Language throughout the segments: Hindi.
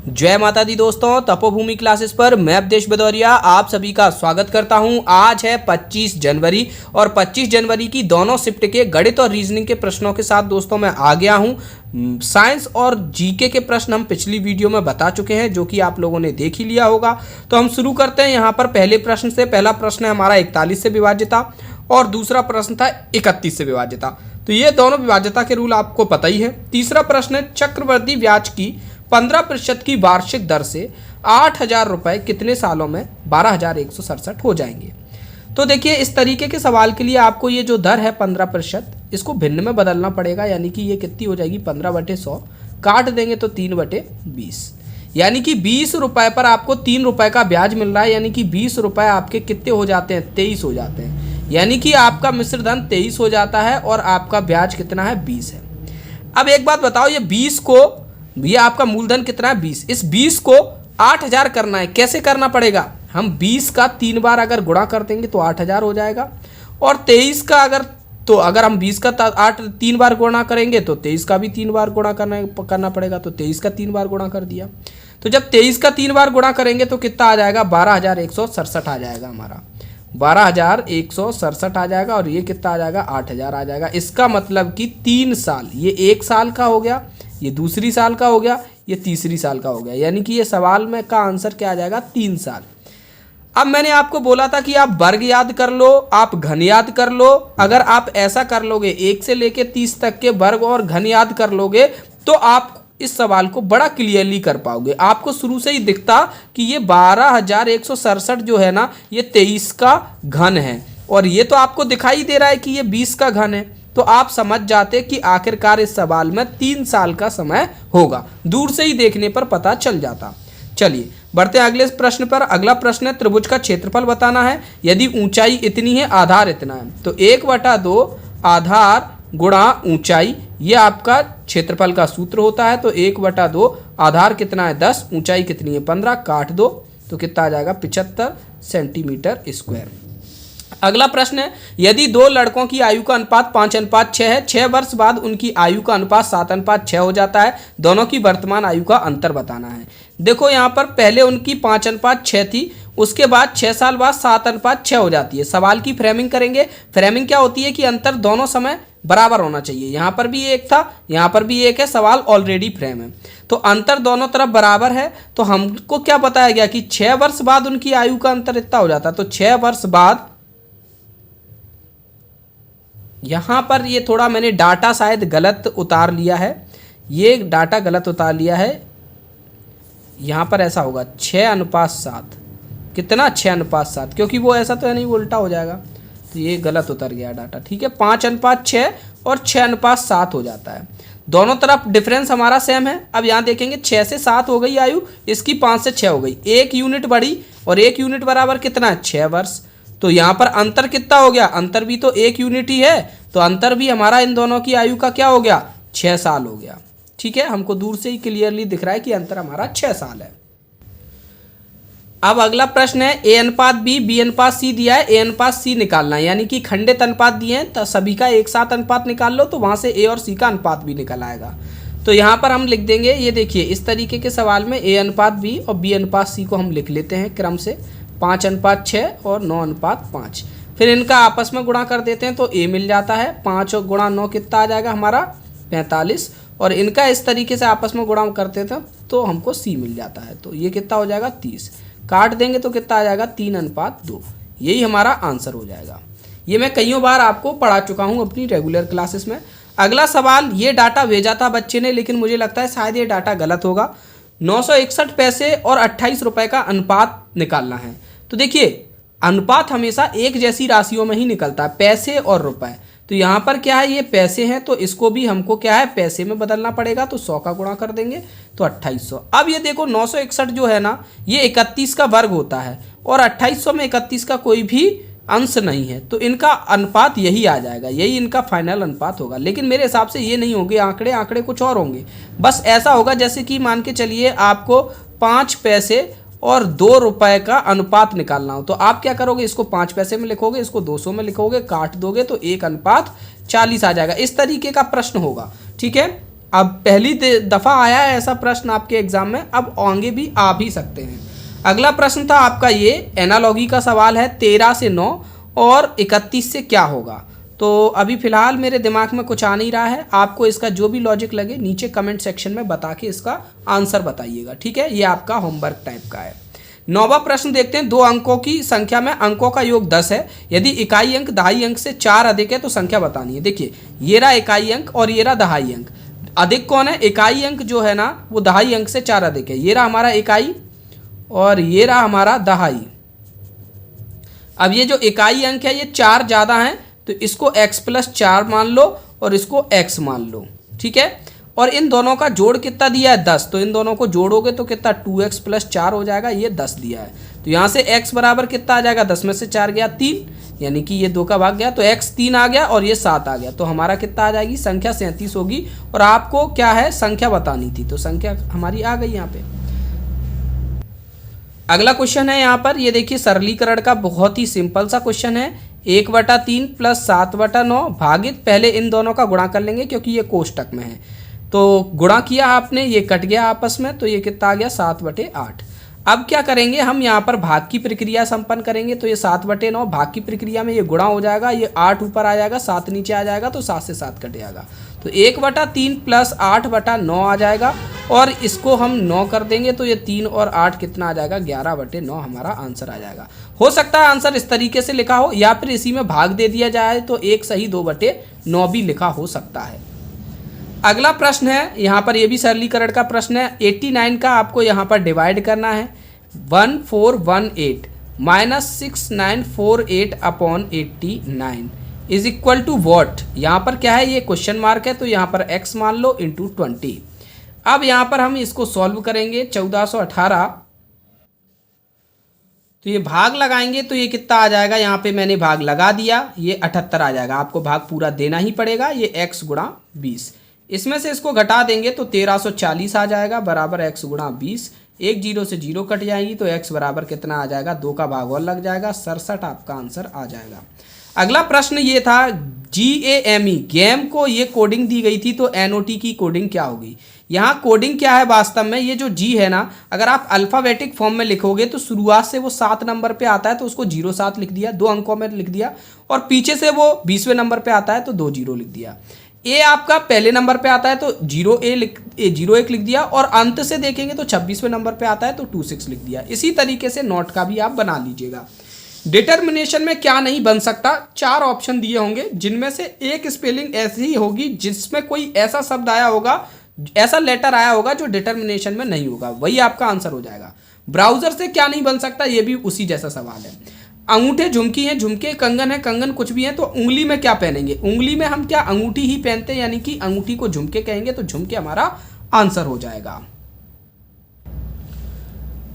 जय माता दी दोस्तों, तपोभूमि क्लासेस पर मैं अवधेश भदौरिया आप सभी का स्वागत करता हूं। आज है 25 जनवरी और 25 जनवरी की दोनों शिफ्ट के गणित और रीजनिंग के प्रश्नों के साथ दोस्तों मैं आ गया हूं। साइंस और जीके के प्रश्न हम पिछली वीडियो में बता चुके हैं, जो कि आप लोगों ने देख ही लिया होगा। तो हम शुरू करते हैं यहाँ पर पहले प्रश्न से। पहला प्रश्न है हमारा 41 से विभाज्यता और दूसरा प्रश्न था 31 से विभाज्यता। तो ये दोनों विभाज्यता के रूल आपको पता ही है। तीसरा प्रश्न है चक्रवृद्धि ब्याज की 15% की वार्षिक दर से 8,000 रुपये कितने सालों में 12,167 हो जाएंगे। तो देखिए, इस तरीके के सवाल के लिए आपको ये जो दर है 15%, इसको भिन्न में बदलना पड़ेगा। यानी कि ये कितनी हो जाएगी, 15/100 काट देंगे तो 3/20, यानी कि 20 रुपये पर आपको 3 रुपये का ब्याज मिल रहा है। यानी कि 20 रुपये आपके कितने हो जाते हैं, 23 हो जाते हैं। यानी कि आपका मिश्र धन 23 हो जाता है और आपका ब्याज कितना है, 20 है। अब एक बात बताओ, ये 20 को, ये आपका मूलधन कितना है, 20, इस 20 को 8,000 करना है। कैसे करना पड़ेगा, हम 20 का 3 बार अगर गुणा कर देंगे तो 8,000 हो जाएगा। और 23 का अगर हम 20 का 3 बार गुणा करेंगे तो 23 का भी 3 बार गुणा करना पड़ेगा। तो 23 का 3 बार गुणा कर दिया। तो जब 23 का 3 बार गुणा करेंगे तो कितना आ जाएगा, 12,167 आ जाएगा हमारा। 12,167 आ जाएगा और ये कितना आ जाएगा, 8,000 आ जाएगा। इसका मतलब कि 3 साल, ये 1 साल का हो गया, ये दूसरी साल का हो गया, ये तीसरी साल का हो गया। यानी कि ये सवाल में का आंसर क्या आ जाएगा, 3 साल। अब मैंने आपको बोला था कि आप वर्ग याद कर लो, आप घन याद कर लो। अगर आप ऐसा कर लोगे, 1 से लेके 30 तक के वर्ग और घन याद कर लोगे, तो आप इस सवाल को बड़ा क्लियरली कर पाओगे। आपको शुरू से ही दिखता कि ये 12,167 जो है ना, ये 23 का घन है और ये तो आपको दिखाई दे रहा है कि ये 20 का घन है। तो आप समझ जाते कि आखिरकार इस सवाल में 3 साल का समय होगा। दूर से ही देखने पर पता चल जाता। चलिए बढ़ते हैं अगले प्रश्न पर। अगला प्रश्न है त्रिभुज का क्षेत्रफल बताना है। यदि ऊंचाई इतनी है, आधार इतना है, तो 1/2 आधार गुणा ऊंचाई, ये आपका क्षेत्रफल का सूत्र होता है। तो 1/2 आधार कितना है, 10, ऊंचाई कितनी है, 15, काट दो तो कितना आ जाएगा, 75 सेंटीमीटर स्क्वायर। अगला प्रश्न है, यदि 2 लड़कों की आयु का अनुपात 5:6 है, 6 वर्ष बाद उनकी आयु का अनुपात 7:6 हो जाता है, दोनों की वर्तमान आयु का अंतर बताना है। देखो यहाँ पर पहले उनकी 5:6 थी, उसके बाद 6 साल बाद 7:6 हो जाती है। सवाल की फ्रेमिंग करेंगे। फ्रेमिंग क्या होती है कि अंतर दोनों समय बराबर होना चाहिए। यहाँ पर भी 1 था, यहाँ पर भी 1 है, सवाल ऑलरेडी फ्रेम है, तो अंतर दोनों तरफ बराबर है। तो हमको क्या बताया गया कि 6 वर्ष बाद उनकी आयु का अंतर इतना हो जाता है। तो 6 वर्ष बाद, यहाँ पर ये थोड़ा मैंने डाटा शायद गलत उतार लिया है, ये डाटा गलत उतार लिया है। यहाँ पर ऐसा होगा 6:7, कितना, 6:7, क्योंकि वो ऐसा तो है नहीं, वो उल्टा हो जाएगा। तो ये गलत उतर गया डाटा, ठीक है। 5:6 और 6:7 हो जाता है। दोनों तरफ डिफरेंस हमारा सेम है। अब यहाँ देखेंगे 6 से 7 हो गई आयु, इसकी 5 से 6 हो गई, 1 यूनिट बढ़ी और 1 यूनिट बराबर कितना है, 6 वर्ष। तो यहाँ पर अंतर कितना हो गया, अंतर भी तो 1 यूनिट ही है, तो अंतर भी हमारा इन दोनों की आयु का क्या हो गया, 6 साल हो गया। ठीक है, हमको दूर से ही क्लियरली दिख रहा है कि अंतर हमारा 6 साल है। अब अगला प्रश्न है A/B, B/C दिया है, A/C निकालना है। यानी कि खंडित अनुपात दिए हैं, तो सभी का एक साथ अनुपात निकाल लो, तो वहाँ से A और C का अनुपात भी निकल आएगा। तो यहाँ पर हम लिख देंगे, ये देखिए इस तरीके के सवाल में A/B और B/C को हम लिख लेते हैं क्रम से, 5:6 और 9:5। फिर इनका आपस में गुणा कर देते हैं तो A मिल जाता है। 5 और गुणा 9 कितना आ जाएगा हमारा, 45। और इनका इस तरीके से आपस में गुणा करते थे तो हमको C मिल जाता है। तो ये कितना हो जाएगा, 30, काट देंगे तो कितना आ जाएगा, 3:2। यही हमारा आंसर हो जाएगा। ये मैं कईयों बार आपको पढ़ा चुका हूँ अपनी रेगुलर क्लासेस में। अगला सवाल, ये डाटा भेजा था बच्चे ने, लेकिन मुझे लगता है शायद ये डाटा गलत होगा। 961 पैसे और 28 रुपये का अनुपात निकालना है। तो देखिए, अनुपात हमेशा एक जैसी राशियों में ही निकलता है, पैसे और रुपए। तो यहाँ पर क्या है, ये पैसे हैं, तो इसको भी हमको क्या है, पैसे में बदलना पड़ेगा। तो 100 का गुणा कर देंगे तो 2800। अब ये देखो 961 जो है ना, ये 31 का वर्ग होता है और 2800 में 31 का कोई भी अंश नहीं है, तो इनका अनुपात यही आ जाएगा, यही इनका फाइनल अनुपात होगा। लेकिन मेरे हिसाब से ये नहीं होंगे आंकड़े कुछ और होंगे। बस ऐसा होगा जैसे कि मान के चलिए आपको 5 पैसे और 2 रुपए का अनुपात निकालना हो, तो आप क्या करोगे, इसको 5 पैसे में लिखोगे, इसको 200 में लिखोगे, काट दोगे तो 1:40 आ जाएगा। इस तरीके का प्रश्न होगा, ठीक है। अब पहली दफ़ा आया है ऐसा प्रश्न आपके एग्जाम में, अब आगे भी आ भी सकते हैं। अगला प्रश्न था आपका ये एनालॉगी का सवाल है, 13 से 9 और 31 से क्या होगा। तो अभी फ़िलहाल मेरे दिमाग में कुछ आ नहीं रहा है, आपको इसका जो भी लॉजिक लगे नीचे कमेंट सेक्शन में बता के इसका आंसर बताइएगा, ठीक है। ये आपका होमवर्क टाइप का है। 9वां प्रश्न देखते हैं, 2 अंकों की संख्या में अंकों का योग 10 है, यदि इकाई अंक दहाई अंक से 4 अधिक है तो संख्या बतानी है। देखिए ये रहा इकाई अंक और ये रहा दहाई अंक। अधिक कौन है? इकाई अंक जो है ना वो दहाई अंक से 4 अधिक है। ये रहा हमारा इकाई और ये रहा हमारा दहाई। अब ये जो इकाई अंक है ये 4 ज़्यादा है तो इसको x + 4 मान लो और इसको x मान लो, ठीक है। और इन दोनों का जोड़ कितना दिया है? 10। तो इन दोनों को जोड़ोगे तो कितना 2x + 4 हो जाएगा, ये 10 दिया है। तो यहाँ से x बराबर कितना आ जाएगा? 10 में से 4 गया 3, यानी कि ये 2 का भाग गया तो x 3 आ गया और ये 7 आ गया। तो हमारा कितना आ जाएगी? संख्या 37 होगी। और आपको क्या है? संख्या बतानी थी, तो संख्या हमारी आ गई यहाँ पे। अगला क्वेश्चन है यहाँ पर, ये देखिए सरलीकरण का बहुत ही सिंपल सा क्वेश्चन है। 1/3 + 7/9 भागित, पहले इन दोनों का गुणा कर लेंगे क्योंकि ये कोष्टक में है। तो गुणा किया आपने, ये कट गया आपस में, तो ये कितना आ गया? 7/8। अब क्या करेंगे हम? यहाँ पर भाग की प्रक्रिया संपन्न करेंगे। तो ये 7/9 भाग की प्रक्रिया में ये गुणा हो जाएगा, ये 8 ऊपर आ जाएगा, 7 नीचे आ जाएगा, तो 7 से 7 कट जाएगा। तो 1/3 + 8/9 आ जाएगा और इसको हम 9 कर देंगे तो ये 3 और 8 कितना आ जाएगा? 11/9 हमारा आंसर आ जाएगा। हो सकता है आंसर इस तरीके से लिखा हो या फिर इसी में भाग दे दिया जाए तो 1 सही 2/9 भी लिखा हो सकता है। अगला प्रश्न है यहाँ पर, ये भी सरलीकरण का प्रश्न है। 89 का आपको यहाँ पर डिवाइड करना है। 1418 - 6948/89 इज इक्वल टू वॉट? यहाँ पर क्या है? ये क्वेश्चन मार्क है तो यहाँ पर x मान लो इंटू 20। अब यहाँ पर हम इसको सॉल्व करेंगे। 1418 तो ये भाग लगाएंगे तो ये कितना आ जाएगा? यहाँ पे मैंने भाग लगा दिया, ये 78 आ जाएगा। आपको भाग पूरा देना ही पड़ेगा, ये x × 20। इसमें से इसको घटा देंगे तो 1340 आ जाएगा बराबर x × 20। एक 0 से 0 कट जाएगी तो x बराबर कितना आ जाएगा? 2 का भाग और लग जाएगा, 67 आपका आंसर आ जाएगा। अगला प्रश्न ये था GAME, गेम को ये कोडिंग दी गई थी तो NOT की कोडिंग क्या होगी? यहाँ कोडिंग क्या है वास्तव में? ये जो G है ना, अगर आप अल्फ़ाबेटिक फॉर्म में लिखोगे तो शुरुआत से वो 7 नंबर पे आता है तो उसको 07 लिख दिया, 2 अंकों में लिख दिया। और पीछे से वो 20वें नंबर पे आता है तो 2 0 लिख दिया। ए आपका पहले नंबर पे आता है तो 01 लिख दिया। और अंत से देखेंगे तो 26वें नंबर पे आता है तो 26 लिख दिया। इसी तरीके से नोट का भी आप बना लीजिएगा। डिटर्मिनेशन में क्या नहीं बन सकता? 4 ऑप्शन दिए होंगे जिनमें से एक स्पेलिंग ऐसी होगी जिसमें कोई ऐसा शब्द आया होगा, ऐसा लेटर आया होगा जो डिटर्मिनेशन में नहीं होगा, वही आपका आंसर हो जाएगा। ब्राउजर से क्या नहीं बन सकता? ये भी उसी जैसा सवाल है। अंगूठे झुमकी हैं, झुमके कंगन है, कंगन कुछ भी है, तो उंगली में क्या पहनेंगे? उंगली में हम क्या अंगूठी ही पहनते हैं, यानी कि अंगूठी को झुमके कहेंगे तो झुमके हमारा आंसर हो जाएगा।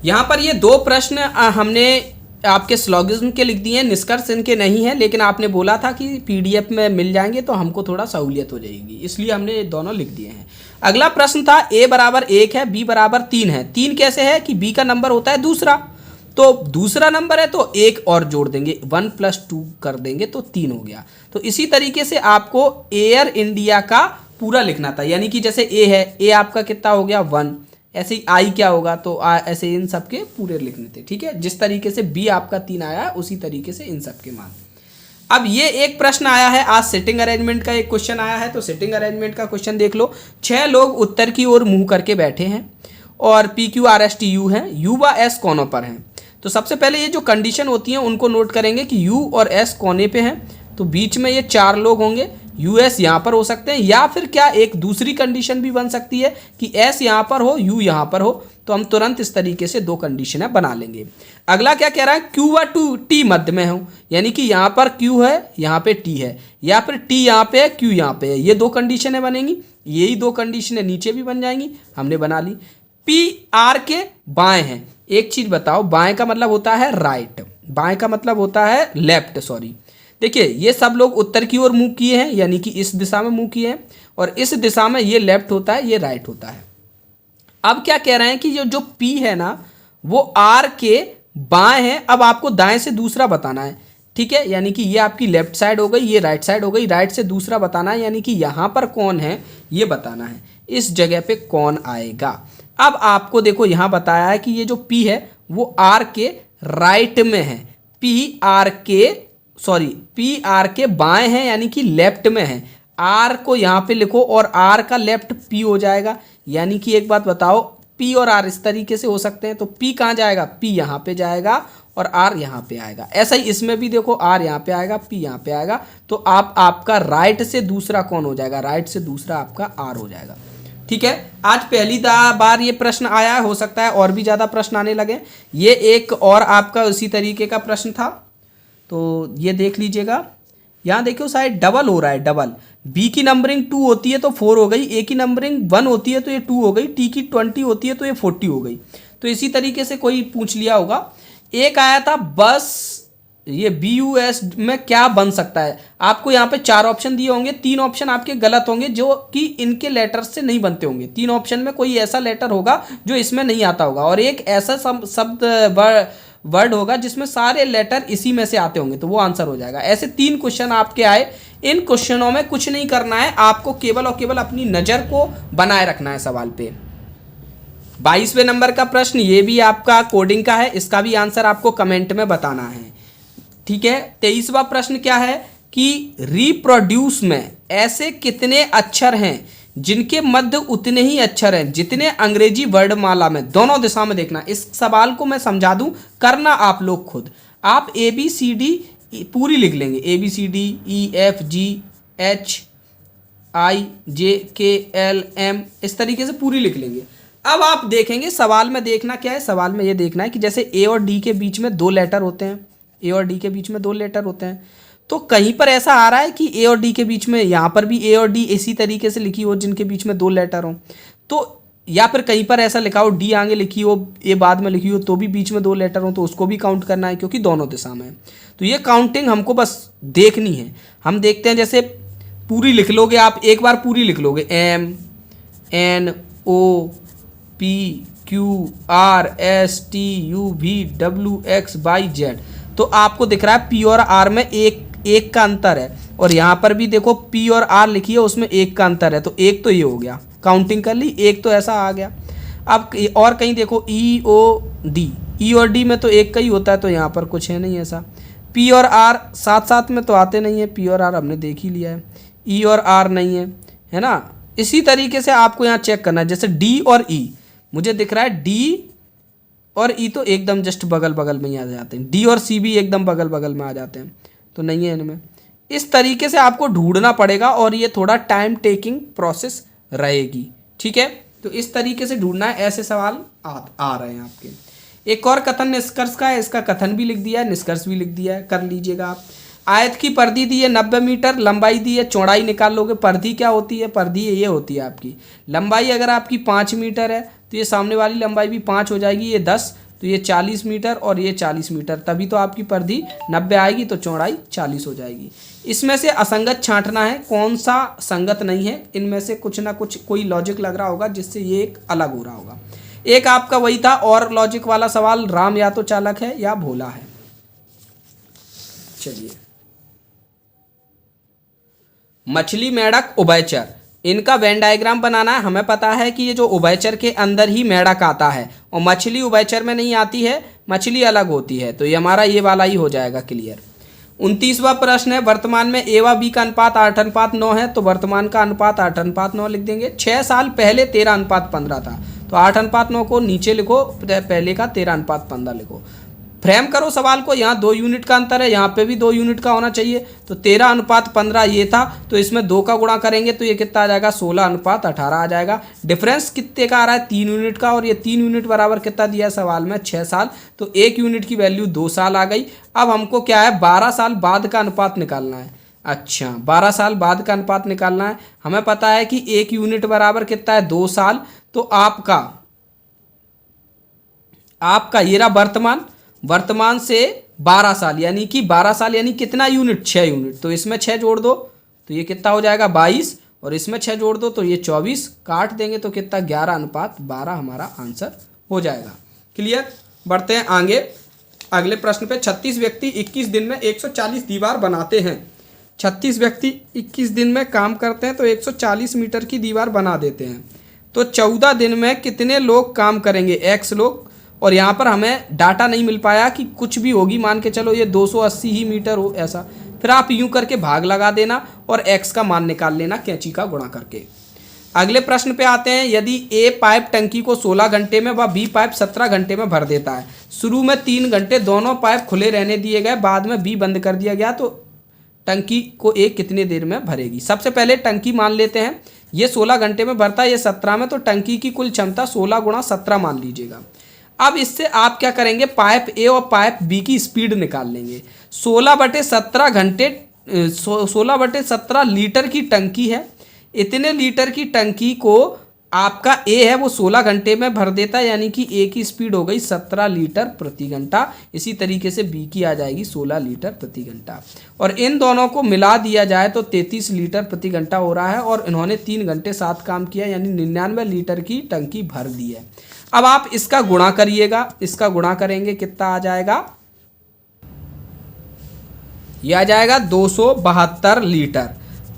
यहां पर ये 2 प्रश्न हमने आपके स्लॉगिज्म के लिख दिए हैं, निष्कर्ष इनके नहीं है, लेकिन आपने बोला था कि PDF में मिल जाएंगे तो हमको थोड़ा सहूलियत हो जाएगी, इसलिए हमने ये दोनों लिख दिए हैं। अगला प्रश्न था A = 1 है, B = 3 है। 3 कैसे है कि B का नंबर होता है दूसरा, तो दूसरा नंबर है तो 1 और जोड़ देंगे, 1 + 2 कर देंगे तो 3 हो गया। तो इसी तरीके से आपको एयर इंडिया का पूरा लिखना था, यानी कि जैसे A है, A आपका कितना हो गया? 1। ऐसे ही I क्या होगा? तो ऐसे इन सब के पूरे लिखने थे, ठीक है। जिस तरीके से B आपका 3 आया उसी तरीके से इन सब के मान। अब ये एक प्रश्न आया है, आज सिटिंग अरेंजमेंट का एक क्वेश्चन आया है, तो सिटिंग अरेंजमेंट का क्वेश्चन देख लो। 6 लोग उत्तर की ओर मुंह करके बैठे हैं और PQRSTU हैं, U व S कोनों पर हैं। तो सबसे पहले ये जो कंडीशन होती हैं उनको नोट करेंगे कि U और S कोने पे हैं, तो बीच में ये 4 लोग होंगे। US यहाँ पर हो सकते हैं, या फिर क्या एक दूसरी कंडीशन भी बन सकती है कि S यहाँ पर हो, U यहाँ पर हो। तो हम तुरंत इस तरीके से 2 कंडीशन बना लेंगे। अगला क्या कह रहा है? Q व T मध्य में हो, यानी कि यहाँ पर Q है, यहाँ पे T है, या फिर T यहाँ पे है, Q यहाँ पे है। ये 2 कंडीशनें बनेंगी, यही 2 कंडीशनें नीचे भी बन जाएंगी, हमने बना ली। P R के बाएं हैं। एक चीज बताओ, बाएं का मतलब होता है राइट, बाएं का मतलब होता है लेफ्ट, सॉरी। देखिए ये सब लोग उत्तर की ओर मुंह किए हैं, यानी कि इस दिशा में मुंह किए हैं, और इस दिशा में ये लेफ्ट होता है, ये राइट होता है। अब क्या कह रहे हैं कि जो P है ना वो R के बाएं है। अब आपको दाएं से दूसरा बताना है, ठीक है, यानी कि ये आपकी लेफ्ट साइड हो गई, ये राइट साइड हो गई। राइट से दूसरा बताना है, यानी कि यहाँ पर कौन है ये बताना है। इस जगह पे कौन आएगा। अब आपको देखो यहाँ बताया है कि ये जो P है वो R के राइट में है, P R के बाएं है, यानी कि लेफ्ट में है। R को यहाँ पे लिखो और R का लेफ्ट P हो जाएगा। यानी कि एक बात बताओ, P और R इस तरीके से हो सकते हैं, तो P कहाँ जाएगा, P यहाँ पे जाएगा और R यहाँ पे आएगा। ऐसा ही इसमें भी देखो, R यहाँ पे आएगा, P यहाँ पे आएगा, तो आपका राइट से दूसरा कौन हो जाएगा, राइट से दूसरा आपका R हो जाएगा। ठीक है, आज पहली बार ये प्रश्न आया है, हो सकता है और भी ज़्यादा प्रश्न आने लगे। ये एक और आपका उसी तरीके का प्रश्न था, तो ये देख लीजिएगा। यहाँ देखियो शायद डबल हो रहा है, डबल। बी की नंबरिंग 2 होती है तो 4 हो गई, ए की नंबरिंग 1 होती है तो ये 2 हो गई, टी की 20 होती है तो ये 40 हो गई। तो इसी तरीके से कोई पूछ लिया होगा। एक आया था बस, ये BUS में क्या बन सकता है। आपको यहाँ पे 4 ऑप्शन दिए होंगे, 3 ऑप्शन आपके गलत होंगे जो कि इनके लेटर से नहीं बनते होंगे। 3 ऑप्शन में कोई ऐसा लेटर होगा जो इसमें नहीं आता होगा, और एक ऐसा शब्द वर्ड होगा जिसमें सारे लेटर इसी में से आते होंगे, तो वो आंसर हो जाएगा। ऐसे 3 क्वेश्चन आपके आए। इन क्वेश्चनों में कुछ नहीं करना है, आपको केवल और केवल अपनी नज़र को बनाए रखना है सवाल पे। 22वें नंबर का प्रश्न, ये भी आपका कोडिंग का है, इसका भी आंसर आपको कमेंट में बताना है। ठीक है, 23वां प्रश्न क्या है कि रिप्रोड्यूस में ऐसे कितने अक्षर हैं जिनके मध्य उतने ही अक्षर हैं जितने अंग्रेजी वर्णमाला में। दोनों दिशा में देखना। इस सवाल को मैं समझा दूं, करना आप लोग खुद। आप ABCD पूरी लिख लेंगे, ABCD EFGHIJKLM इस तरीके से पूरी लिख लेंगे। अब आप देखेंगे सवाल में, देखना क्या है, सवाल में ये देखना है कि जैसे A और D के बीच में 2 लेटर होते हैं, A और D के बीच में 2 लेटर होते हैं, तो कहीं पर ऐसा आ रहा है कि A और D के बीच में, यहाँ पर भी A और D इसी तरीके से लिखी हो जिनके बीच में 2 लेटर हों, तो या फिर कहीं पर ऐसा लिखा हो D आगे लिखी हो, A बाद में लिखी हो, तो भी बीच में 2 लेटर हो, तो उसको भी काउंट करना है क्योंकि दोनों दिशा में है। तो ये काउंटिंग हमको बस देखनी है। हम देखते हैं, जैसे पूरी लिख लोगे आप, एक बार पूरी लिख लोगे MNOPQRSTUVWXYZ, तो आपको दिख रहा है P और R में एक का अंतर है, और यहाँ पर भी देखो P और R लिखी है, उसमें 1 का अंतर है, तो एक तो ये हो गया, काउंटिंग कर ली, एक तो ऐसा आ गया। अब और कहीं देखो E और D में तो 1 का ही होता है, तो यहाँ पर कुछ है नहीं ऐसा। P और R साथ साथ में तो आते नहीं है, P और R हमने देख ही लिया है, E और R नहीं है, है ना। इसी तरीके से आपको यहाँ चेक करना है, जैसे D और E मुझे दिख रहा है, D और E तो एकदम जस्ट बगल बगल में ही आ जाते हैं, D और C भी एकदम बगल बगल में आ जाते हैं, तो नहीं है इनमें। इस तरीके से आपको ढूंढना पड़ेगा और ये थोड़ा टाइम टेकिंग प्रोसेस रहेगी। ठीक है, तो इस तरीके से ढूंढना है, ऐसे सवाल आ रहे हैं आपके। एक और कथन निष्कर्ष का है, इसका कथन भी लिख दिया है, निष्कर्ष भी लिख दिया है, कर लीजिएगा आप। आयत की परिधि दी है 90 मीटर, लंबाई दी है, चौड़ाई निकाल लोगे। परिधि क्या होती है, परिधि ये होती है आपकी लंबाई। अगर आपकी 5 मीटर है तो ये सामने वाली लंबाई भी 5 हो जाएगी, ये 10, तो ये 40 मीटर और ये 40 मीटर, तभी तो आपकी परिधि 90 आएगी, तो चौड़ाई 40 हो जाएगी। इसमें से असंगत छांटना है, कौन सा संगत नहीं है, इनमें से कुछ ना कुछ कोई लॉजिक लग रहा होगा जिससे ये एक अलग हो रहा होगा। एक आपका वही था और लॉजिक वाला सवाल, राम या तो चालक है या भोला है। चलिए, मछली, मेढक, उभयचर, इनका वेन डायग्राम बनाना है। हमें पता है कि ये जो उभयचर के अंदर ही मेढक आता है और मछली उभयचर में नहीं आती है, मछली अलग होती है, तो ये हमारा ये वाला ही हो जाएगा क्लियर। 29वां प्रश्न है, वर्तमान में A व B का अनुपात 8:9 है, तो वर्तमान का अनुपात 8:9 लिख देंगे। 6 साल पहले 13:15 था, तो 8:9 को नीचे लिखो, पहले का 13:15 लिखो। फ्रेम करो सवाल को, यहाँ 2 यूनिट का अंतर है, यहाँ पे भी 2 यूनिट का होना चाहिए, तो 13:15 ये था, तो इसमें 2 का गुणा करेंगे तो ये कितना आ जाएगा, 16:18 आ जाएगा। डिफरेंस कितने का आ रहा है, 3 यूनिट का, और ये 3 यूनिट बराबर कितना दिया है सवाल में, 6 साल, तो 1 यूनिट की वैल्यू 2 साल आ गई। अब हमको क्या है, 12 साल बाद का अनुपात निकालना है। अच्छा, 12 साल बाद का अनुपात निकालना है। हमें पता है कि 1 यूनिट बराबर कितना है, 2 साल, तो आपका ये रहा वर्तमान से 12 साल, यानी कि 12 साल यानी कितना यूनिट, 6 यूनिट, तो इसमें 6 जोड़ दो तो ये कितना हो जाएगा 22, और इसमें 6 जोड़ दो तो ये 24, काट देंगे तो कितना 11:12 हमारा आंसर हो जाएगा। क्लियर, बढ़ते हैं आगे अगले प्रश्न पे। 36 व्यक्ति 21 दिन में 140 दीवार बनाते हैं, 36 व्यक्ति 21 दिन में काम करते हैं तो 140 मीटर की दीवार बना देते हैं। तो 14 दिन में कितने लोग काम करेंगे, x लोग। और यहाँ पर हमें डाटा नहीं मिल पाया कि कुछ भी होगी, मान के चलो ये 280 ही मीटर हो ऐसा। फिर आप यूं करके भाग लगा देना और x का मान निकाल लेना कैंची का गुणा करके। अगले प्रश्न पे आते हैं। यदि A पाइप टंकी को 16 घंटे में व B पाइप 17 घंटे में भर देता है, शुरू में 3 घंटे दोनों पाइप खुले रहने दिए गए, बाद में B बंद कर दिया गया, तो टंकी को A कितनी देर में भरेगी। सबसे पहले टंकी मान लेते हैं, ये 16 घंटे में भरता है, ये 17 में, तो टंकी की कुल क्षमता 16 गुणा 17 मान लीजिएगा। अब इससे आप क्या करेंगे, पाइप ए और पाइप बी की स्पीड निकाल लेंगे। 16/17 घंटे 16/17 लीटर की टंकी है। इतने लीटर की टंकी को आपका ए है वो 16 घंटे में भर देता है, यानी कि ए की स्पीड हो गई 17 लीटर प्रति घंटा। इसी तरीके से बी की आ जाएगी 16 लीटर प्रति घंटा। और इन दोनों को मिला दिया जाए तो 33 लीटर प्रति घंटा हो रहा है। और इन्होंने 3 घंटे साथ काम किया, यानी 99 लीटर की टंकी भर दी है। अब आप इसका गुणा करिएगा, इसका गुणा करेंगे कितना आ जाएगा, यह आ जाएगा 272 लीटर।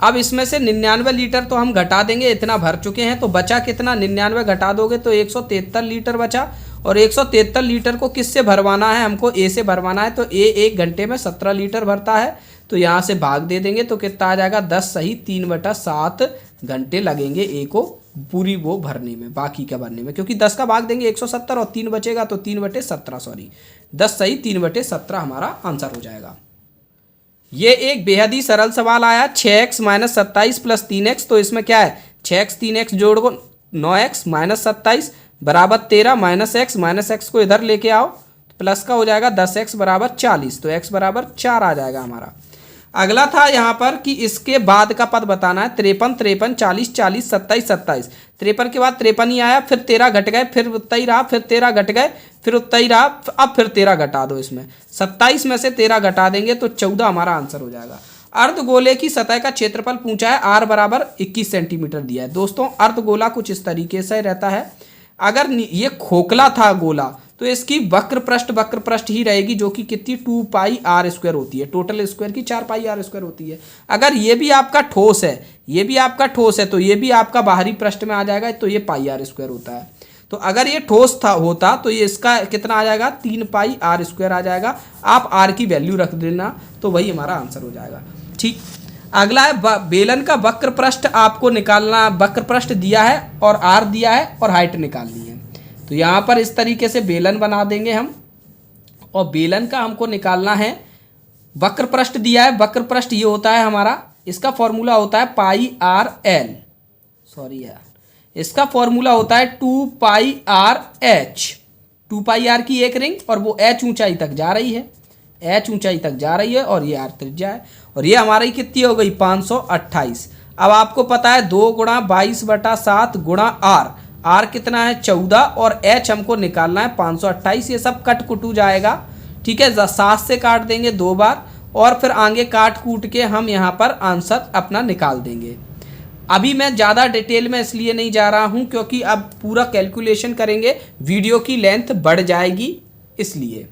अब इसमें से 99 लीटर तो हम घटा देंगे, इतना भर चुके हैं, तो बचा कितना, 99 घटा दोगे तो 173 लीटर बचा। और 173 लीटर को किससे भरवाना है, हमको ए से भरवाना है। तो ए 1 घंटे में 17 लीटर भरता है, तो यहाँ से भाग दे देंगे तो कितना आ जाएगा, 10 सही 3/7 घंटे लगेंगे ए को पूरी वो भरने में, बाकी का भरने में, क्योंकि 10 का भाग देंगे 170 और 3 बचेगा तो 3/17 सॉरी 10 सही 3/17 हमारा आंसर हो जाएगा। ये एक बेहद ही सरल सवाल आया, 6x - 27 + 3x। तो इसमें क्या है, 6x 3x जोड़ को 9x - 27 बराबर 13 - x को इधर लेके आओ तो प्लस का हो जाएगा 10x बराबर 40, तो x बराबर 4 आ जाएगा हमारा। अगला था यहाँ पर कि इसके बाद का पद बताना है, 53 53 40 40 27 27। 53 के बाद 53 ही आया, फिर 13 घट गए, फिर उतना ही रहा, फिर 13 घट गए, फिर उतना ही रहा, अब फिर 13 घटा दो इसमें, 27 में से 13 घटा देंगे तो 14 हमारा आंसर हो जाएगा। अर्धगोले की सतह का क्षेत्रफल पूछा है, r बराबर 21 सेंटीमीटर दिया है। दोस्तों अर्धगोला कुछ इस तरीके से रहता है। अगर ये खोखला था गोला तो इसकी वक्र पृष्ठ ही रहेगी, जो कि कितनी 2πr² होती है, टोटल स्क्वायर की 4πr² होती है। अगर ये भी आपका ठोस है, ये भी आपका ठोस है, तो ये भी आपका बाहरी पृष्ठ में आ जाएगा, तो ये πr² होता है। तो अगर ये ठोस था होता तो ये इसका कितना आ जाएगा, 3πr² आ जाएगा। आप r की वैल्यू रख देना तो वही हमारा आंसर हो जाएगा। ठीक, अगला है बेलन का वक्र पृष्ठ आपको निकालना, वक्र पृष्ठ दिया है और r दिया है और हाइट निकालनी है। तो यहाँ पर इस तरीके से बेलन बना देंगे हम, और बेलन का हमको निकालना है, वक्र पृष्ठ दिया है, वक्र पृष्ठ ये होता है हमारा, इसका फॉर्मूला होता है πrl, सॉरी यार, इसका फॉर्मूला होता है 2πrh, 2πr की एक रिंग और वो h ऊंचाई तक जा रही है, h ऊंचाई तक जा रही है, और ये r त्रिज्या है, और ये हमारी कितनी हो गई 528। अब आपको पता है 2 × 22/7 × r कितना है 14, और h हमको निकालना है 528। ये सब कट कुटू जाएगा, ठीक है, 7 से काट देंगे 2 बार, और फिर आगे काट कूट के हम यहाँ पर आंसर अपना निकाल देंगे। अभी मैं ज़्यादा डिटेल में इसलिए नहीं जा रहा हूँ क्योंकि अब पूरा कैलकुलेशन करेंगे, वीडियो की लेंथ बढ़ जाएगी, इसलिए।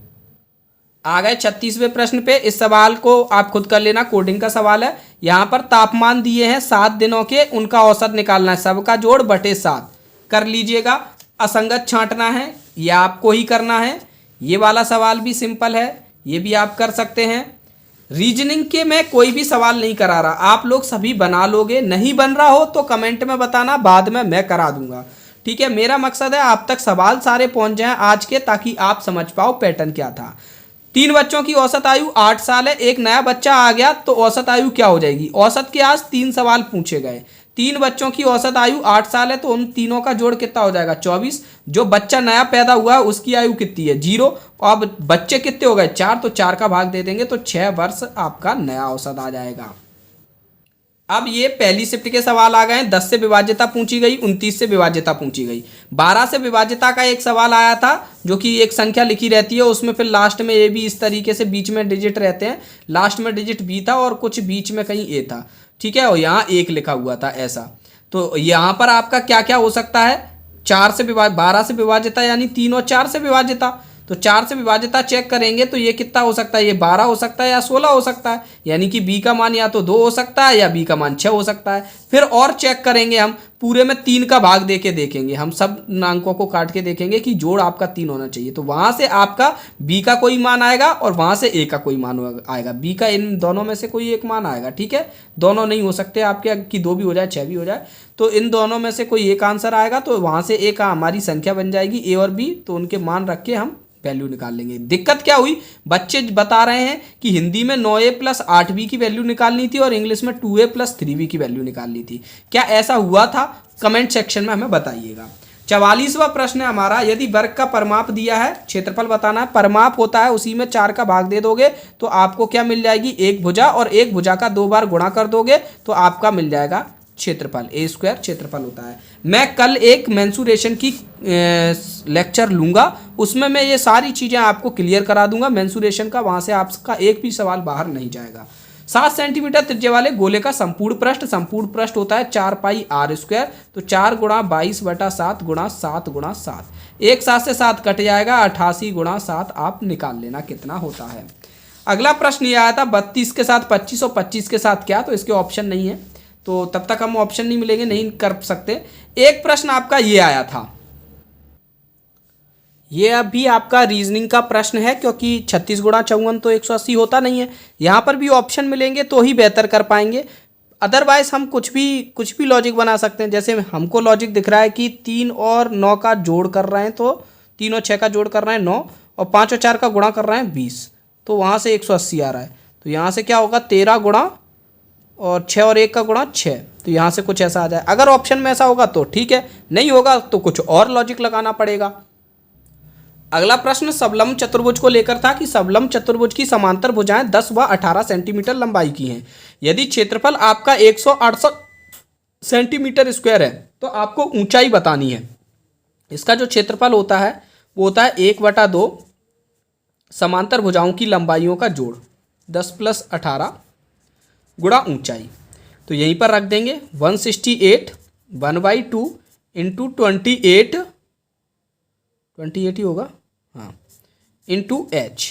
आ गए 36वें प्रश्न पे। इस सवाल को आप खुद कर लेना, कोडिंग का सवाल है। यहाँ पर तापमान दिए हैं 7 दिनों के, उनका औसत निकालना है, सबका जोड़ बटे 7 कर लीजिएगा। असंगत छांटना है, ये आपको ही करना है। ये वाला सवाल भी सिंपल है, ये भी आप कर सकते हैं। रीजनिंग के मैं कोई भी सवाल नहीं करा रहा, आप लोग सभी बना लोगे। नहीं बन रहा हो तो कमेंट में बताना, बाद में मैं करा दूंगा, ठीक है। मेरा मकसद है आप तक सवाल सारे पहुंच जाएं आज के, ताकि आप समझ पाओ पैटर्न क्या था। 3 बच्चों की औसत आयु 8 साल है, एक नया बच्चा आ गया तो औसत आयु क्या हो जाएगी। औसत के आज 3 सवाल पूछे गए। 3 बच्चों की औसत आयु 8 साल है, तो उन तीनों का जोड़ कितना हो जाएगा 24। जो बच्चा नया पैदा हुआ है उसकी आयु कितनी है 0। अब बच्चे कितने हो गए 4, तो 4 का भाग दे देंगे तो 6 वर्ष आपका नया औसत आ जाएगा। अब ये पहली शिफ्ट के सवाल आ गए। 10 से विभाज्यता पूछी गई, 29 से विभाज्यता पूछी गई, 12 से विभाज्यता का एक सवाल आया था, जो कि एक संख्या लिखी रहती है, उसमें फिर लास्ट में ए बी इस तरीके से बीच में डिजिट रहते हैं, लास्ट में डिजिट बी था और कुछ बीच में कहीं ए था, ठीक है, और यहाँ 1 लिखा हुआ था ऐसा। तो यहाँ पर आपका क्या क्या हो सकता है, 12 से विभाज्यता यानी 3 और 4 से विभाज्यता। तो 4 से विभाज्यता चेक करेंगे तो ये कितना हो सकता है, ये 12 हो सकता है या 16 हो सकता है, यानी कि बी का मान या तो 2 हो सकता है या बी का मान 6 हो सकता है। फिर और चेक करेंगे हम, पूरे में 3 का भाग दे के देखेंगे, हम सब अंकों को काट के देखेंगे कि जोड़ आपका 3 होना चाहिए, तो वहाँ से आपका बी का कोई मान आएगा और वहाँ से ए का कोई मान आएगा, बी का इन दोनों में से कोई एक मान आएगा। ठीक है, दोनों नहीं हो सकते आपके कि 2 भी हो जाए 6 भी हो जाए, तो इन दोनों में से कोई एक आंसर आएगा, तो वहाँ से ए का हमारी संख्या बन जाएगी ए और बी, तो उनके मान रख के हम वैल्यू निकाल लेंगे। दिक्कत क्या हुई, बच्चे बता रहे हैं कि हिंदी में 9a + 8b की वैल्यू निकालनी थी और इंग्लिश में 2a + 3b की वैल्यू निकालनी थी। क्या ऐसा हुआ था? कमेंट सेक्शन में हमें बताइएगा। 44वां प्रश्न है हमारा, यदि वर्ग का परिमाप दिया है, क्षेत्रफल बताना है, परिमाप होता है उसी में 4 का भाग दे दोगे तो आपको क्या मिल जाएगी, एक भुजा, और एक भुजा का 2 बार गुणा कर दोगे तो आपका मिल जाएगा क्षेत्रफल, ए स्क्वायर क्षेत्रफल होता है। मैं कल एक मेंसुरेशन की लेक्चर लूंगा, उसमें मैं ये सारी चीज़ें आपको क्लियर करा दूंगा मेंसुरेशन का, वहाँ से आपका एक भी सवाल बाहर नहीं जाएगा। 7 सेंटीमीटर त्रिज्या वाले गोले का संपूर्ण पृष्ठ होता है 4 पाई r स्क्वायर, तो 4 × 22/7 × 7 × 7, एक 7 से 7 कट जाएगा, 88 × 7 आप निकाल लेना कितना होता है। अगला प्रश्न ये आया था 32 के साथ 25 और 25 के साथ क्या, तो इसके ऑप्शन नहीं है, तो तब तक हम ऑप्शन नहीं मिलेंगे, नहीं कर सकते। एक प्रश्न आपका ये आया था, ये अभी आपका रीजनिंग का प्रश्न है, क्योंकि 36 × 54 तो 180 होता नहीं है, यहाँ पर भी ऑप्शन मिलेंगे तो ही बेहतर कर पाएंगे, अदरवाइज हम कुछ भी लॉजिक बना सकते हैं। जैसे हमको लॉजिक दिख रहा है कि 3 और 9 का जोड़ कर रहे हैं, तो 3 और 6 का जोड़ कर रहे हैं 9, और 5 और 4 का गुणा कर रहे हैं 20, तो वहाँ से 180 आ रहा है, तो यहाँ से क्या होगा 13 गुणा और 6 और 1 का गुणा 6, तो यहाँ से कुछ ऐसा आ जाए। अगर ऑप्शन में ऐसा होगा तो ठीक है, नहीं होगा तो कुछ और लॉजिक लगाना पड़ेगा। अगला प्रश्न सबलम्ब चतुर्भुज को लेकर था कि सबलम्ब चतुर्भुज की समांतर भुजाएं 10 व 18 सेंटीमीटर लंबाई की हैं, यदि क्षेत्रफल आपका 168 सेंटीमीटर स्क्वायर है तो आपको ऊंचाई बतानी है। इसका जो क्षेत्रफल होता है वो होता है 1/2 समांतर भुजाओं की लंबाइयों का जोड़ 10 + 18 गुणा ऊंचाई, तो यहीं पर रख देंगे 168 1/2 इंटू 28 ही होगा, हाँ, इंटू h।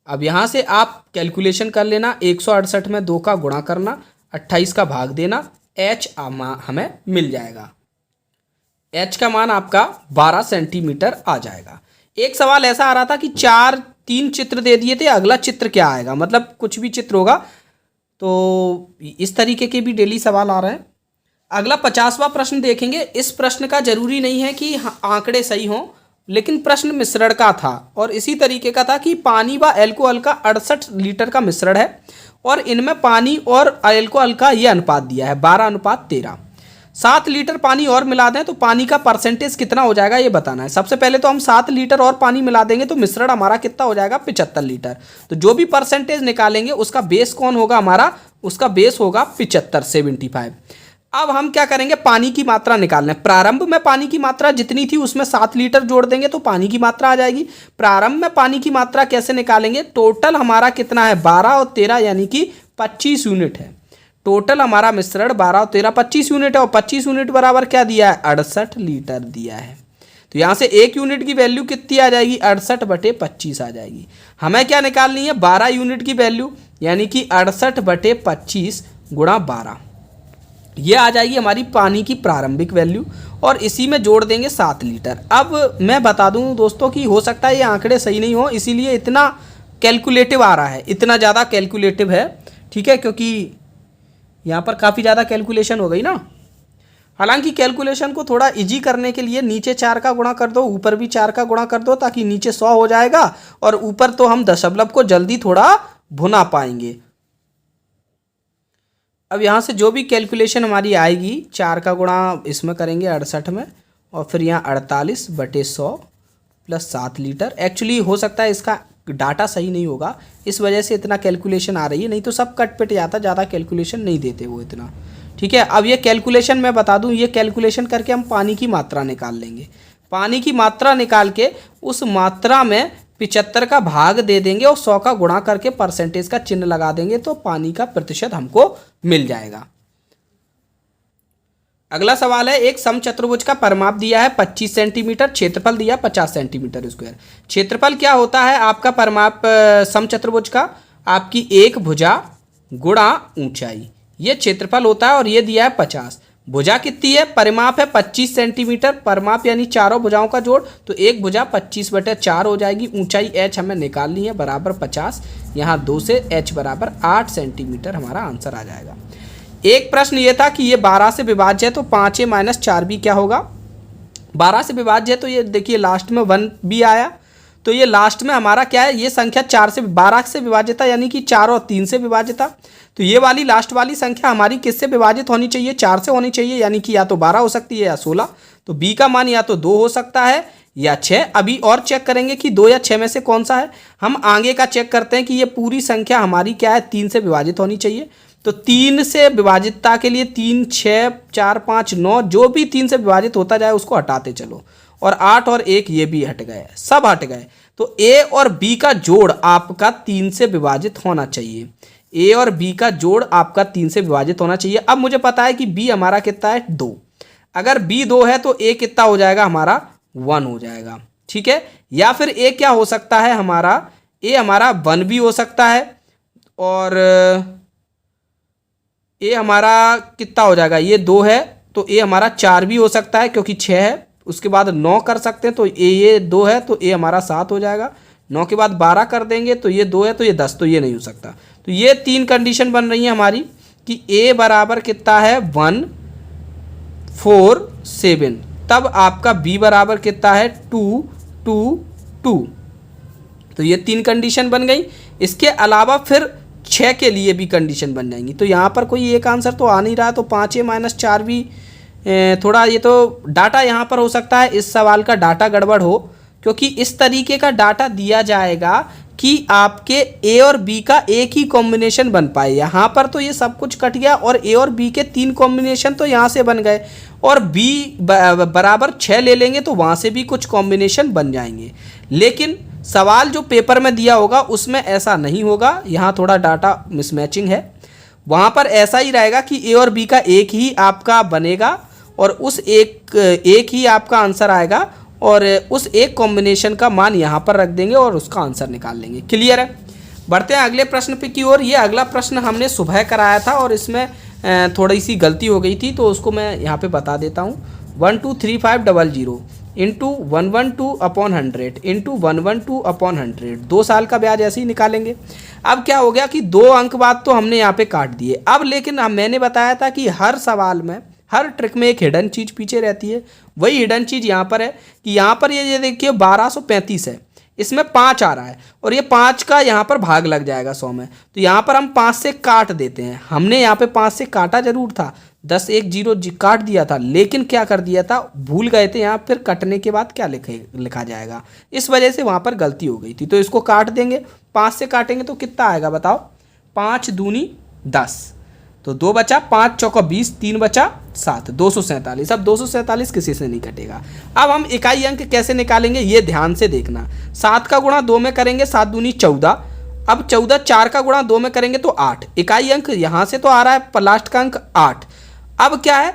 अब यहाँ से आप कैलकुलेशन कर लेना, 168 में 2 का गुणा करना, 28 का भाग देना, h हमें मिल जाएगा, h का मान आपका 12 सेंटीमीटर आ जाएगा। एक सवाल ऐसा आ रहा था कि 3 चित्र दे दिए थे, अगला चित्र क्या आएगा, मतलब कुछ भी चित्र होगा, तो इस तरीके के भी डेली सवाल आ रहे हैं। अगला 50वां प्रश्न देखेंगे। इस प्रश्न का जरूरी नहीं है कि आंकड़े सही हों, लेकिन प्रश्न मिश्रण का था और इसी तरीके का था कि पानी व अल्कोहल का 68 लीटर का मिश्रण है और इनमें पानी और अल्कोहल का ये अनुपात दिया है 12:13। 7 लीटर पानी और मिला दें तो पानी का परसेंटेज कितना हो जाएगा ये बताना है। सबसे पहले तो हम 7 लीटर और पानी मिला देंगे तो मिश्रण हमारा कितना हो जाएगा 75 लीटर। तो जो भी परसेंटेज निकालेंगे उसका बेस कौन होगा हमारा, उसका बेस होगा 75। अब हम क्या करेंगे, पानी की मात्रा निकालना है। प्रारंभ में पानी की मात्रा जितनी थी उसमें 7 लीटर जोड़ देंगे तो पानी की मात्रा आ जाएगी। प्रारंभ में पानी की मात्रा कैसे निकालेंगे, टोटल हमारा कितना है 12 और 13 यानी कि 25 यूनिट है। टोटल हमारा मिश्रण 12 और 13 25 यूनिट है और 25 यूनिट बराबर क्या दिया है 68 लीटर दिया है। तो यहाँ से 1 यूनिट की वैल्यू कितनी आ जाएगी 68/25 आ जाएगी। हमें क्या निकालनी है 12 यूनिट की वैल्यू यानी कि 68/25 गुणा 12, ये आ जाएगी हमारी पानी की प्रारंभिक वैल्यू और इसी में जोड़ देंगे 7 लीटर। अब मैं बता दूं दोस्तों कि हो सकता है ये आंकड़े सही नहीं हो, इसीलिए इतना कैलकुलेटिव आ रहा है, इतना ज़्यादा कैलकुलेटिव है, ठीक है, क्योंकि यहाँ पर काफ़ी ज़्यादा कैलकुलेशन हो गई ना। हालांकि कैलकुलेशन को थोड़ा इजी करने के लिए नीचे 4 का गुणा कर दो, ऊपर भी 4 का गुणा कर दो, ताकि नीचे 100 हो जाएगा और ऊपर तो हम दशमलव को जल्दी थोड़ा भुना पाएंगे। अब यहाँ से जो भी कैलकुलेशन हमारी आएगी 4 का गुणा इसमें करेंगे 68 में और फिर यहाँ 48/100 प्लस 7 लीटर। एक्चुअली हो सकता है इसका डाटा सही नहीं होगा, इस वजह से इतना कैलकुलेशन आ रही है, नहीं तो सब कट पिट जाता, ज़्यादा कैलकुलेशन नहीं देते वो इतना, ठीक है। अब ये कैलकुलेशन मैं बता दूं, ये कैलकुलेशन करके हम पानी की मात्रा निकाल लेंगे। पानी की मात्रा निकाल के उस मात्रा में 75 का भाग दे देंगे और 100 का गुणा करके परसेंटेज का चिन्ह लगा देंगे तो पानी का प्रतिशत हमको मिल जाएगा। अगला सवाल है, एक समचतुर्भुज का परिमाप दिया है 25 सेंटीमीटर, क्षेत्रफल दिया 50 सेंटीमीटर स्क्वायर। क्षेत्रफल क्या होता है आपका परिमाप समचतुर्भुज का? आपकी एक भुजा गुणा ऊंचाई, ये क्षेत्रफल होता है और ये दिया है 50। भुजा कितनी है? परिमाप है 25 सेंटीमीटर, परिमाप यानी चारों भुजाओं का जोड़, तो एक भुजा 25/4 हो जाएगी। ऊंचाई h हमें निकालनी है बराबर 50, यहाँ 2 से h बराबर 8 सेंटीमीटर हमारा आंसर आ जाएगा। एक प्रश्न ये था कि ये 12 से विभाज्य है, तो 5a - 4b क्या होगा? 12 से विभाज्य है तो ये देखिए लास्ट में 1b आया, तो ये लास्ट में हमारा क्या है, ये संख्या 12 से विभाजित है, यानी कि 4 और 3 से विभाजित है। तो ये वाली लास्ट वाली संख्या हमारी किससे विभाजित होनी चाहिए? 4 से होनी चाहिए, यानी कि या तो 12 हो सकती है या 16। तो b का मान या तो 2 हो सकता है या 6। अभी और चेक करेंगे कि 2 या 6 में से कौन सा है। हम आगे का चेक करते हैं कि ये पूरी संख्या हमारी क्या है, 3 से विभाजित होनी चाहिए। तो 3 से विभाजितता के लिए 3, 6, 4, 5, 9, जो भी 3 से विभाजित होता जाए उसको हटाते चलो, और 8 और 1 ये भी हट गए, सब हट गए। तो a और b का जोड़ आपका 3 से विभाजित होना चाहिए। a और b का जोड़ आपका 3 से विभाजित होना चाहिए। अब मुझे पता है कि b हमारा कितना है, 2। अगर b 2 है तो a कितना हो जाएगा हमारा, 1 हो जाएगा। ठीक है, या फिर a क्या हो सकता है हमारा, a हमारा 1 भी हो सकता है, और a हमारा कितना हो जाएगा, ये 2 है तो a हमारा 4 भी हो सकता है क्योंकि 6 है। उसके बाद 9 कर सकते हैं तो ये 2 है तो a हमारा 7 हो जाएगा। 9 के बाद 12 कर देंगे तो ये 2 है तो ये 10, तो ये नहीं हो सकता। तो ये 3 कंडीशन बन रही है हमारी कि a बराबर कितना है, 1, 4, 7। तब आपका b बराबर कितना है, 2, 2, 2। तो ये 3 कंडीशन बन गई। इसके अलावा फिर 6 के लिए भी कंडीशन बन जाएंगी। तो यहाँ पर कोई एक आंसर तो आ नहीं रहा, तो 5a - 4 भी थोड़ा, ये तो डाटा यहाँ पर हो सकता है इस सवाल का डाटा गड़बड़ हो, क्योंकि इस तरीके का डाटा दिया जाएगा कि आपके ए और बी का एक ही कॉम्बिनेशन बन पाए। यहाँ पर तो ये सब कुछ कट गया और ए और बी के 3 कॉम्बिनेशन तो यहाँ से बन गए, और बी बराबर 6 ले लेंगे तो वहाँ से भी कुछ कॉम्बिनेशन बन जाएंगे। लेकिन सवाल जो पेपर में दिया होगा उसमें ऐसा नहीं होगा, यहाँ थोड़ा डाटा मिसमैचिंग है। वहाँ पर ऐसा ही रहेगा कि ए और बी का एक ही आपका बनेगा और उस एक ही आपका आंसर आएगा, और उस एक कॉम्बिनेशन का मान यहाँ पर रख देंगे और उसका आंसर निकाल लेंगे। क्लियर है? बढ़ते हैं अगले प्रश्न पे की ओर। ये अगला प्रश्न हमने सुबह कराया था और इसमें थोड़ी सी गलती हो गई थी, तो उसको मैं यहाँ पे बता देता हूँ। 123500 इंटू 112/100 इंटू 112/100, 2 साल का ब्याज ऐसे ही निकालेंगे। अब क्या हो गया कि 2 अंक बाद तो हमने यहाँ पे काट दिए। अब लेकिन मैंने बताया था कि हर सवाल में, हर ट्रिक में एक हिडन चीज़ पीछे रहती है। वही हिडन चीज़ यहाँ पर है कि यहाँ पर ये देखिए 1235 है, इसमें 5 आ रहा है और ये 5 का यहाँ पर भाग लग जाएगा 100 में। तो यहाँ पर हम 5 से काट देते हैं। हमने यहाँ पे 5 से काटा जरूर था, 10 1 0 काट दिया था, लेकिन क्या कर दिया था, भूल गए थे यहाँ फिर कटने के बाद क्या लिखा जाएगा, इस वजह से वहाँ पर गलती हो गई थी। तो इसको काट देंगे, 5 से काटेंगे तो कितना आएगा बताओ, 5 दूनी 10, तो 2 बचा, 5 चौका 20, 3 बचा 7, 247। अब 247 किसी से नहीं कटेगा। अब हम इकाई अंक कैसे निकालेंगे ये ध्यान से देखना। 7 का गुणा 2 में करेंगे, 7 दूनी 14। अब 14 4 का गुणा 2 में करेंगे तो 8। इकाई अंक यहाँ से तो आ रहा है, लास्ट का अंक 8। अब क्या है,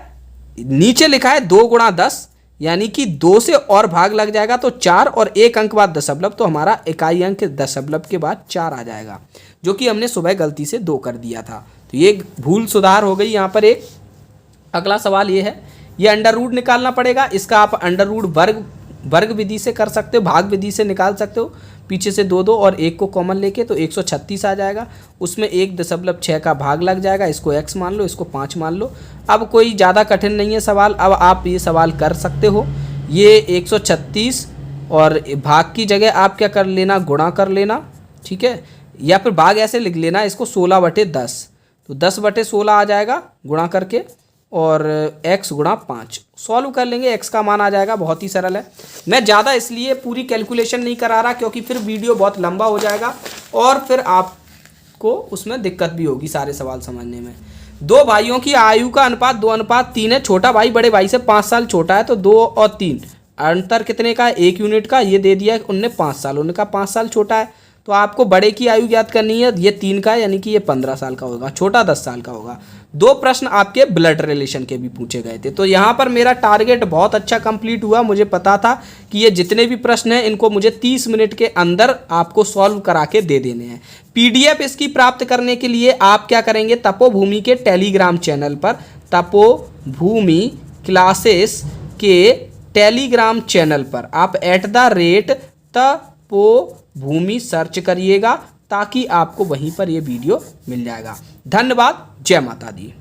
नीचे लिखा है 2 गुणा 10, यानी कि 2 से और भाग लग जाएगा तो 4, और 1 अंक बाद दशमलव, तो हमारा इकाई अंक दशमलव के बाद 4 आ जाएगा, जो कि हमने सुबह गलती से 2 कर दिया था। तो ये भूल सुधार हो गई यहाँ पर एक। अगला सवाल ये है, ये अंडर रूट निकालना पड़ेगा। इसका आप अंडर रूट वर्ग विधि से कर सकते हो, भाग विधि से निकाल सकते हो। पीछे से 2 2 और 1 को कॉमन लेके तो 136 आ जाएगा। उसमें 1.6 का भाग लग जाएगा, इसको x मान लो, इसको 5 मान लो। अब कोई ज़्यादा कठिन नहीं है सवाल, अब आप ये सवाल कर सकते हो। ये 136 और भाग की जगह आप क्या कर लेना, गुणा कर लेना, ठीक है, या फिर भाग ऐसे लिख लेना इसको 16/10, तो 10/16 आ जाएगा गुणा करके, और x गुणा 5 सॉल्व कर लेंगे, x का मान आ जाएगा। बहुत ही सरल है। मैं ज़्यादा इसलिए पूरी कैलकुलेशन नहीं करा रहा क्योंकि फिर वीडियो बहुत लंबा हो जाएगा और फिर आपको उसमें दिक्कत भी होगी सारे सवाल समझने में। 2 भाइयों की आयु का अनुपात 2:3 है। छोटा भाई बड़े भाई से 5 साल छोटा है, तो 2 और 3 अंतर कितने का है, 1 यूनिट का। ये दे दिया है उनने 5 साल, उनका 5 साल छोटा है, तो आपको बड़े की आयु ज्ञात करनी है। ये 3 का है, यानी कि ये 15 साल का होगा, छोटा 10 साल का होगा। 2 प्रश्न आपके ब्लड रिलेशन के भी पूछे गए थे। तो यहाँ पर मेरा टारगेट बहुत अच्छा कंप्लीट हुआ। मुझे पता था कि ये जितने भी प्रश्न हैं इनको मुझे 30 मिनट के अंदर आपको सॉल्व करा के दे देने हैं। PDF इसकी प्राप्त करने के लिए आप क्या करेंगे, तपोभूमि के टेलीग्राम चैनल पर, तपोभूमि क्लासेस के टेलीग्राम चैनल पर आप @तपोभूमि सर्च करिएगा, ताकि आपको वहीं पर ये वीडियो मिल जाएगा। धन्यवाद। जय माता दी।